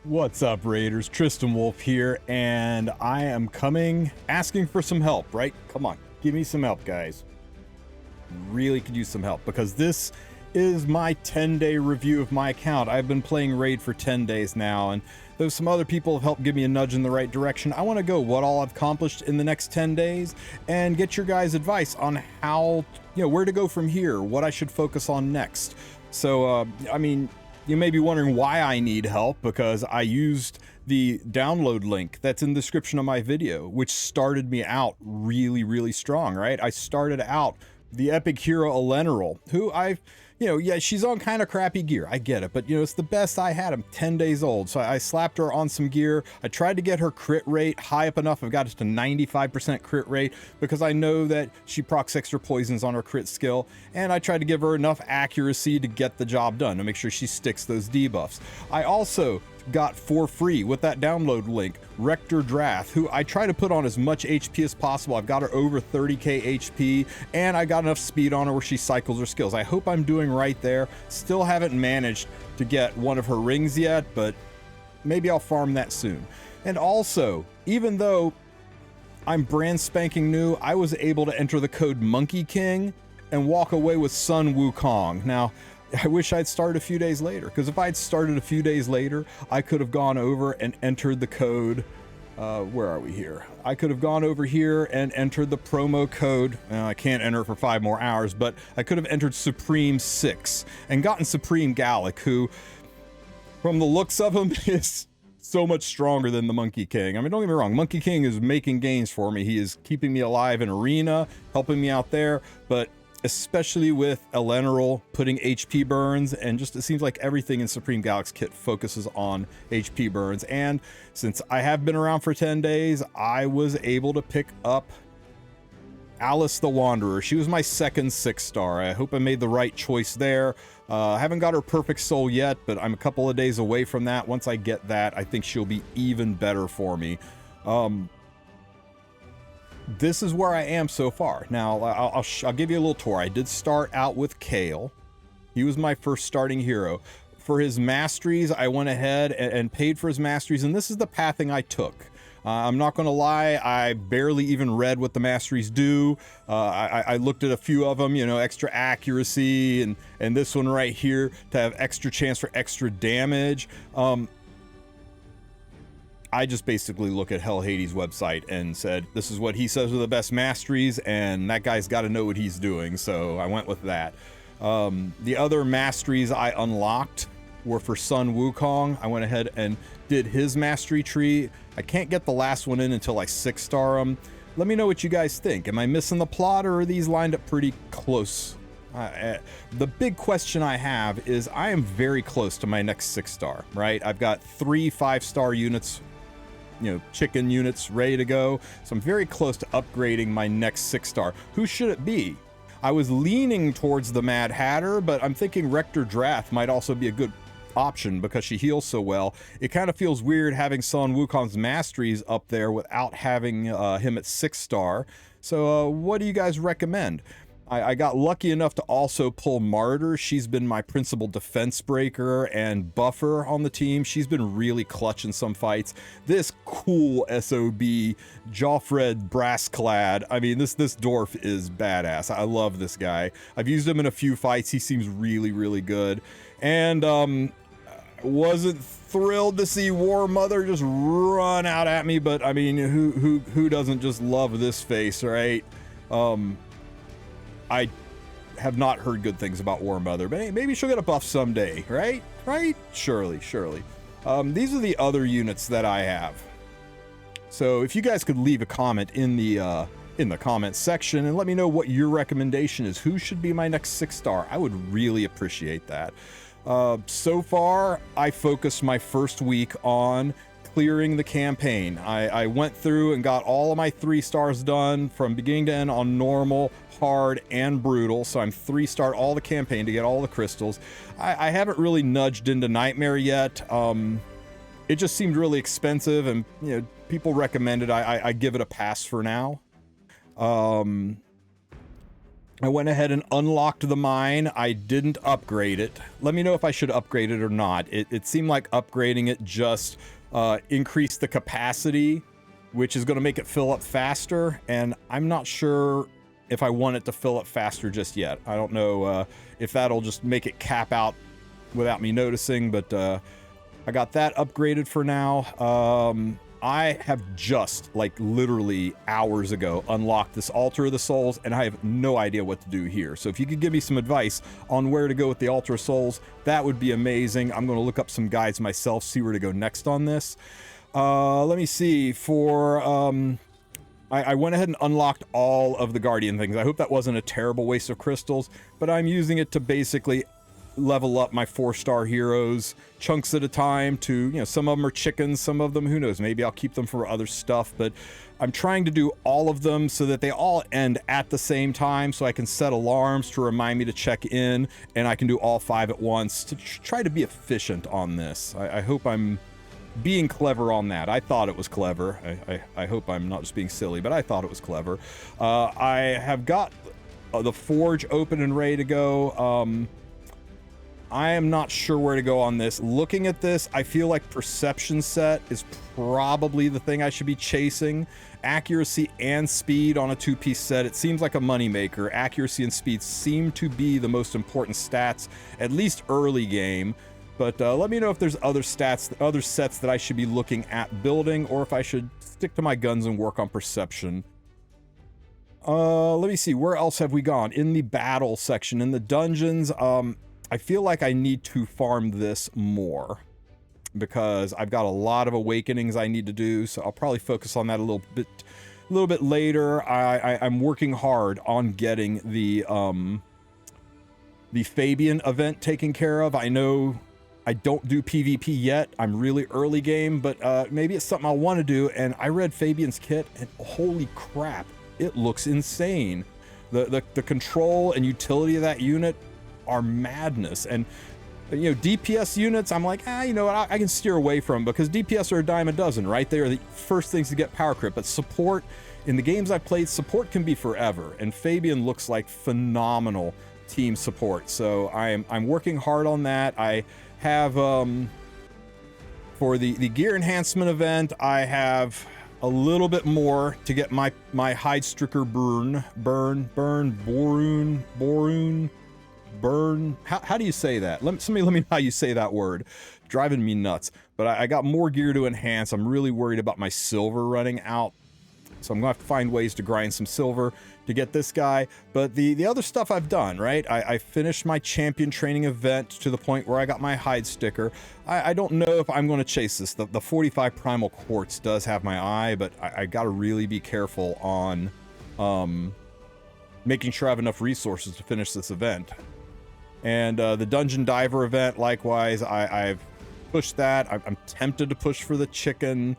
What's up, Raiders? TristenWulf here, and I am asking for some help, right? Come on, give me some help, guys. Really could use some help, because this is my 10-day review of my account. I've been playing Raid for 10 days now, and though some other people have helped give me a nudge in the right direction, I want to go what all I've accomplished in the next 10 days and get your guys' advice on how, where to go from here, what I should focus on next. So, you may be wondering why I need help, because I used the download link that's in the description of my video, which started me out really, really strong, right? I started out the epic hero Eleanor, who she's on kind of crappy gear. I get it, but it's the best I had. I'm 10 days old. So I slapped her on some gear. I tried to get her crit rate high up enough. I've got it to 95% crit rate because I know that she procs extra poisons on her crit skill. And I tried to give her enough accuracy to get the job done, to make sure she sticks those debuffs. I also got for free with that download link Rector Drath, who I try to put on as much HP as possible. I've got her over 30k HP, and I got enough speed on her where she cycles her skills. I hope I'm doing right there. Still haven't managed to get one of her rings yet, but maybe I'll farm that soon. And also, even though I'm brand spanking new, I was able to enter the code Monkey King and walk away with Sun Wukong. Now, I wish I'd started a few days later, because if I'd started a few days later, I could have gone over and entered the code. Where are we here? I could have gone over here and entered the promo code. I can't enter it for 5 more hours, but I could have entered Supreme 6 and gotten Supreme Gallic, who, from the looks of him, is so much stronger than the Monkey King. I mean, don't get me wrong, Monkey King is making gains for me. He is keeping me alive in arena, helping me out there, but especially with Eleanor putting HP burns, and just it seems like everything in Supreme Gallic's kit focuses on HP burns. And since I have been around for 10 days, I was able to pick up Alice the Wanderer. She was my second 6-star. I hope I made the right choice there. I haven't got her perfect soul yet, but I'm a couple of days away from that. Once I get that, I think she'll be even better for me. This is where I am so far. Now, I'll give you a little tour. I did start out with Kale. He was my first starting hero. For his masteries, I went ahead and paid for his masteries, and this is the pathing I took. I'm not going to lie, I barely even read what the masteries do. I looked at a few of them, extra accuracy, and this one right here to have extra chance for extra damage. I just basically look at Hell Hades' website and said, this is what he says are the best masteries, and that guy's got to know what he's doing, so I went with that. The other masteries I unlocked were for Sun Wukong. I went ahead and did his mastery tree. I can't get the last one in until I 6-star him. Let me know what you guys think. Am I missing the plot, or are these lined up pretty close? The big question I have is I am very close to my next 6-star, right? I've got 3 5-star units, chicken units ready to go. So I'm very close to upgrading my next 6-star. Who should it be? I was leaning towards the Mad Hatter, but I'm thinking Rector Drath might also be a good option because she heals so well. It kind of feels weird having Sun Wukong's masteries up there without having him at 6-star. So what do you guys recommend? I got lucky enough to also pull Martyr. She's been my principal defense breaker and buffer on the team. She's been really clutch in some fights. This cool SOB, Joffred Brassclad. I mean, this dwarf is badass. I love this guy. I've used him in a few fights. He seems really, really good. And wasn't thrilled to see War Mother just run out at me, but I mean, who doesn't just love this face, right? I have not heard good things about War Mother, but hey, maybe she'll get a buff someday, right? Right? Surely. These are the other units that I have. So if you guys could leave a comment in the comments section and let me know what your recommendation is. Who should be my next 6-star? I would really appreciate that. So far, I focused my first week on clearing the campaign. I went through and got all of my 3-stars done from beginning to end on normal, hard, and brutal. So I'm 3-star all the campaign to get all the crystals. I haven't really nudged into Nightmare yet. It just seemed really expensive, and people recommended I give it a pass for now. I went ahead and unlocked the mine. I didn't upgrade it. Let me know if I should upgrade it or not. It seemed like upgrading it just increased the capacity, which is going to make it fill up faster, and I'm not sure if I want it to fill up faster just yet. I don't know if that'll just make it cap out without me noticing, but I got that upgraded for now. I have just, like, literally hours ago unlocked this Altar of the Souls, and I have no idea what to do here. So if you could give me some advice on where to go with the Altar of Souls, that would be amazing. I'm going to look up some guides myself, see where to go next on this. Let me see. I went ahead and unlocked all of the Guardian things. I hope that wasn't a terrible waste of crystals, but I'm using it to basically level up my 4-star heroes chunks at a time to, you know, some of them are chickens, some of them, who knows, maybe I'll keep them for other stuff, but I'm trying to do all of them so that they all end at the same time, so I can set alarms to remind me to check in, and I can do all 5 at once to try to be efficient on this. I hope I'm being clever on that. I thought it was clever. I hope I'm not just being silly, but I thought it was clever. I have got the forge open and ready to go. I am not sure where to go on this. Looking at this, I feel like perception set is probably the thing I should be chasing. Accuracy and speed on a 2-piece set, it seems like a moneymaker. Accuracy and speed seem to be the most important stats, at least early game. But let me know if there's other stats, other sets that I should be looking at building, or if I should stick to my guns and work on perception. Let me see, where else have we gone? In the battle section, in the dungeons, I feel like I need to farm this more because I've got a lot of awakenings I need to do, so I'll probably focus on that a little bit later. I'm working hard on getting the Fabian event taken care of. I know I don't do PvP yet. I'm really early game, but maybe it's something I'll want to do. And I read Fabian's kit, and holy crap, it looks insane. The control and utility of that unit are madness. And you know, DPS units, I'm like, you know what, I can steer away from, because DPS are a dime a dozen, right? They are the first things to get power creep. But support, in the games I've played, support can be forever, and Fabian looks like phenomenal team support. So I'm working hard on that. I have for the gear enhancement event, I have a little bit more to get my hide stricker burn. How do you say that? Somebody let me know how you say that word. Driving me nuts. But I got more gear to enhance. I'm really worried about my silver running out, so I'm gonna have to find ways to grind some silver to get this guy. But the other stuff I've done, right? I finished my champion training event to the point where I got my hide sticker. I don't know if I'm going to chase this. The 45 primal quartz does have my eye, but I got to really be careful on making sure I have enough resources to finish this event. And the dungeon diver event, likewise, I've pushed that. I'm tempted to push for the chicken.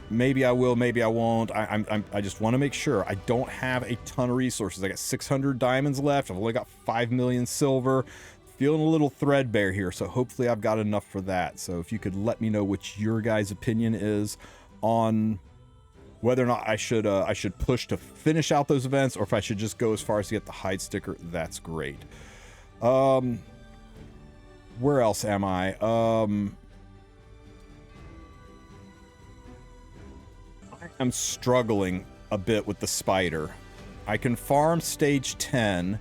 Maybe I will, maybe I won't. I just want to make sure. I don't have a ton of resources. I got 600 diamonds left. I've only got 5 million silver. Feeling a little threadbare here, so hopefully I've got enough for that. So if you could let me know what your guys' opinion is on whether or not I should push to finish out those events, or if I should just go as far as to get the hide sticker, that's great. Where else am I? I'm struggling a bit with the spider. I can farm stage 10.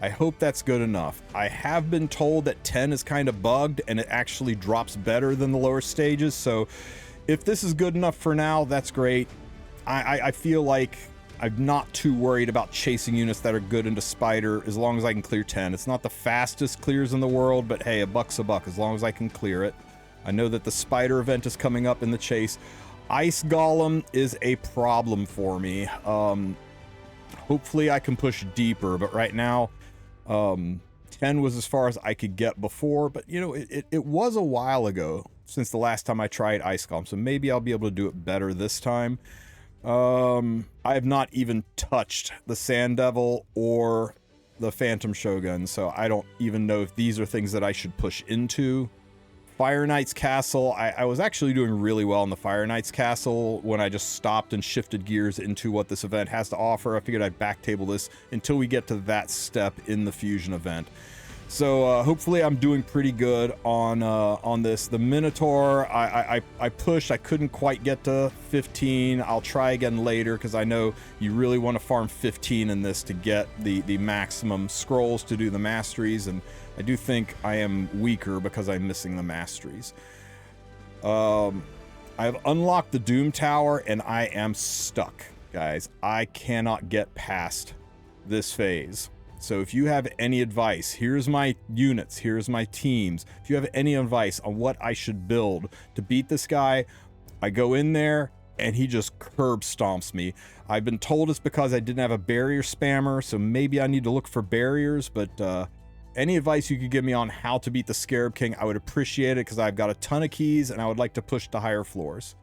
I hope that's good enough. I have been told that 10 is kind of bugged and it actually drops better than the lower stages. So if this is good enough for now, that's great. I feel like I'm not too worried about chasing units that are good into spider as long as I can clear 10. It's not the fastest clears in the world, but hey, a buck's a buck as long as I can clear it. I know that the spider event is coming up in the chase. Ice Golem is a problem for me. Hopefully I can push deeper, but right now 10 was as far as I could get before, but you know, it was a while ago since the last time I tried Ice Golem, so maybe I'll be able to do it better this time. I have not even touched the Sand Devil or the Phantom Shogun, so I don't even know if these are things that I should push into Fire Knight's Castle, I was actually doing really well in the Fire Knight's Castle when I just stopped and shifted gears into what this event has to offer. I figured I'd backtable this until we get to that step in the Fusion event. So hopefully I'm doing pretty good on this. The Minotaur, I pushed. I couldn't quite get to 15. I'll try again later because I know you really want to farm 15 in this to get the maximum scrolls to do the masteries, and I do think I am weaker because I'm missing the masteries. I've unlocked the Doom Tower and I am stuck, guys. I cannot get past this phase. So if you have any advice, here's my units, here's my teams. If you have any advice on what I should build to beat this guy, I go in there and he just curb stomps me. I've been told it's because I didn't have a barrier spammer, so maybe I need to look for barriers, but any advice you could give me on how to beat the Scarab King, I would appreciate it because I've got a ton of keys and I would like to push to higher floors.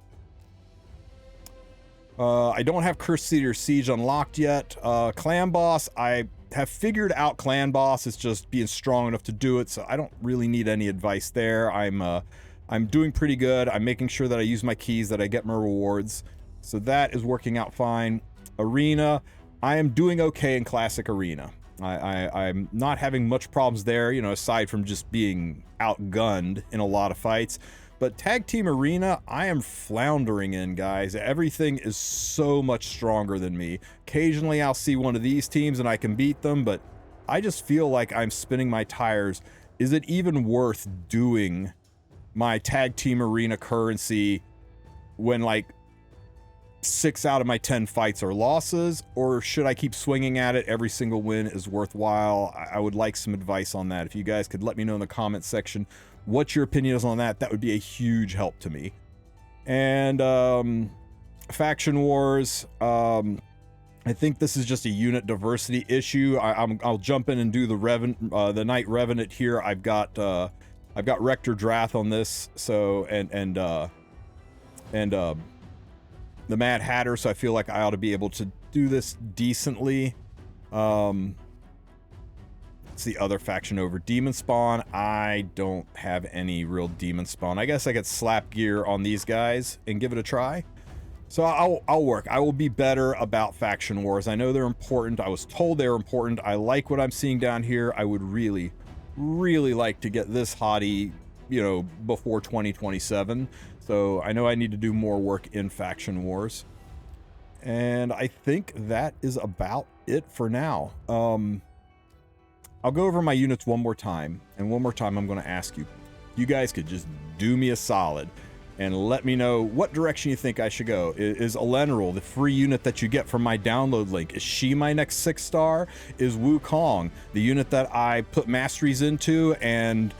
I don't have Cursed City or Siege unlocked yet. Clan Boss, I have figured out Clan Boss is just being strong enough to do it, so I don't really need any advice there. I'm doing pretty good. I'm making sure that I use my keys, that I get my rewards, so that is working out fine. Arena, I am doing okay in Classic Arena. I'm not having much problems there, you know, aside from just being outgunned in a lot of fights. But Tag Team Arena, I am floundering in, guys. Everything is so much stronger than me. Occasionally I'll see one of these teams and I can beat them, but I just feel like I'm spinning my tires. Is it even worth doing my Tag Team Arena currency when like 6 out of my 10 fights are losses, or should I keep swinging at it? Every single win is worthwhile. I would like some advice on that. If you guys could let me know in the comment section what your opinion is on that, that would be a huge help to me. And Faction Wars, I think this is just a unit diversity issue. I'll jump in and do the Knight Revenant here. I've got Rector Drath on this, so and the Mad Hatter, so I feel like I ought to be able to do this decently. It's the other faction over. Demon Spawn, I don't have any real Demon Spawn. I guess I could slap gear on these guys and give it a try. So I'll work. I will be better about Faction Wars. I know they're important. I was told they're important. I like what I'm seeing down here. I would really, really like to get this hottie, you know, before 2027. So I know I need to do more work in Faction Wars. And I think that is about it for now. I'll go over my units one more time. And one more time I'm going to ask you, you guys could just do me a solid and let me know what direction you think I should go. Is Elenril, the free unit that you get from my download link, is she my next 6-star? Is Wukong, the unit that I put masteries into and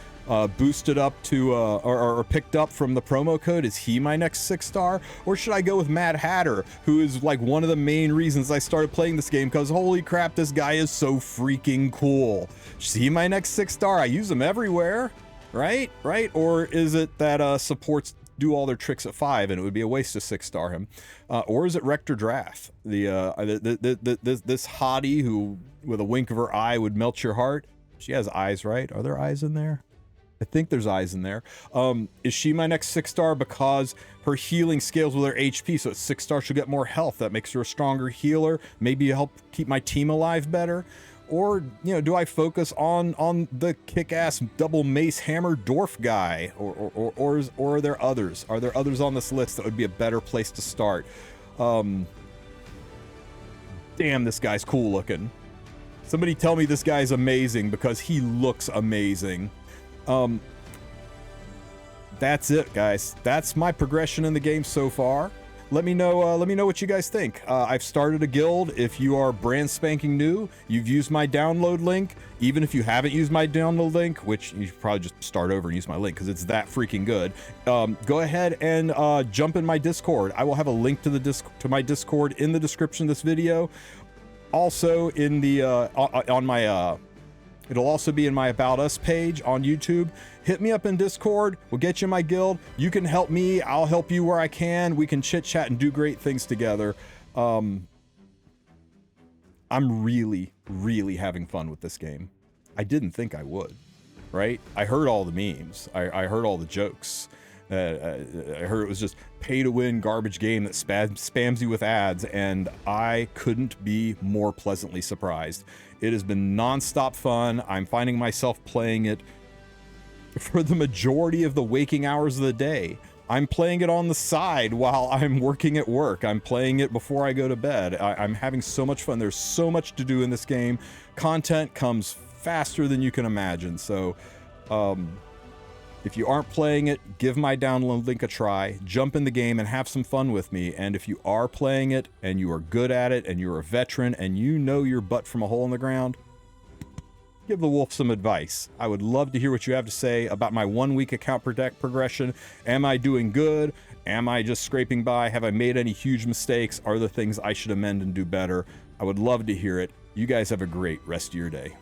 boosted up to or picked up from the promo code, is he my next 6-star? Or should I go with Mad Hatter, who is like one of the main reasons I started playing this game, because holy crap, this guy is so freaking cool. Is he my next 6-star? I use him everywhere, right? Or is it that supports do all their tricks at 5 and it would be a waste to 6-star him? Or is it Rector Drath, this hottie who with a wink of her eye would melt your heart? She has eyes, right? Are there eyes in there? I think there's eyes in there. Is she my next 6-star because her healing scales with her HP, so at 6-star she'll get more health. That makes her a stronger healer. Maybe help keep my team alive better. Or, you know, do I focus on the kick-ass double mace hammer dwarf guy? Or are there others? Are there others on this list that would be a better place to start? Damn, this guy's cool looking. Somebody tell me this guy's amazing, because he looks amazing. That's it, guys. That's my progression in the game so far. Let me know what you guys think. I've started a guild. If you are brand spanking new, you've used my download link. Even if you haven't used my download link, which you should probably just start over and use my link because it's that freaking good. Go ahead and jump in my Discord. I will have a link to my Discord in the description of this video. Also in the it'll also be in my About Us page on YouTube. Hit me up in Discord. We'll get you in my guild. You can help me. I'll help you where I can. We can chit chat and do great things together. I'm really, really having fun with this game. I didn't think I would. right? I heard all the memes. I heard all the jokes. I heard it was just pay to win garbage game that spams you with ads, and I couldn't be more pleasantly surprised. It has been nonstop fun. I'm finding myself playing it for the majority of the waking hours of the day. I'm playing it on the side while I'm working at work. I'm playing it before I go to bed. I'm having so much fun. There's so much to do in this game. Content comes faster than you can imagine. So, if you aren't playing it, give my download link a try, jump in the game and have some fun with me. And if you are playing it and you are good at it and you're a veteran and you know your butt from a hole in the ground, give the wolf some advice. I would love to hear what you have to say about my 1 week account progression. Am I doing good? Am I just scraping by? Have I made any huge mistakes? Are there things I should amend and do better? I would love to hear it. You guys have a great rest of your day.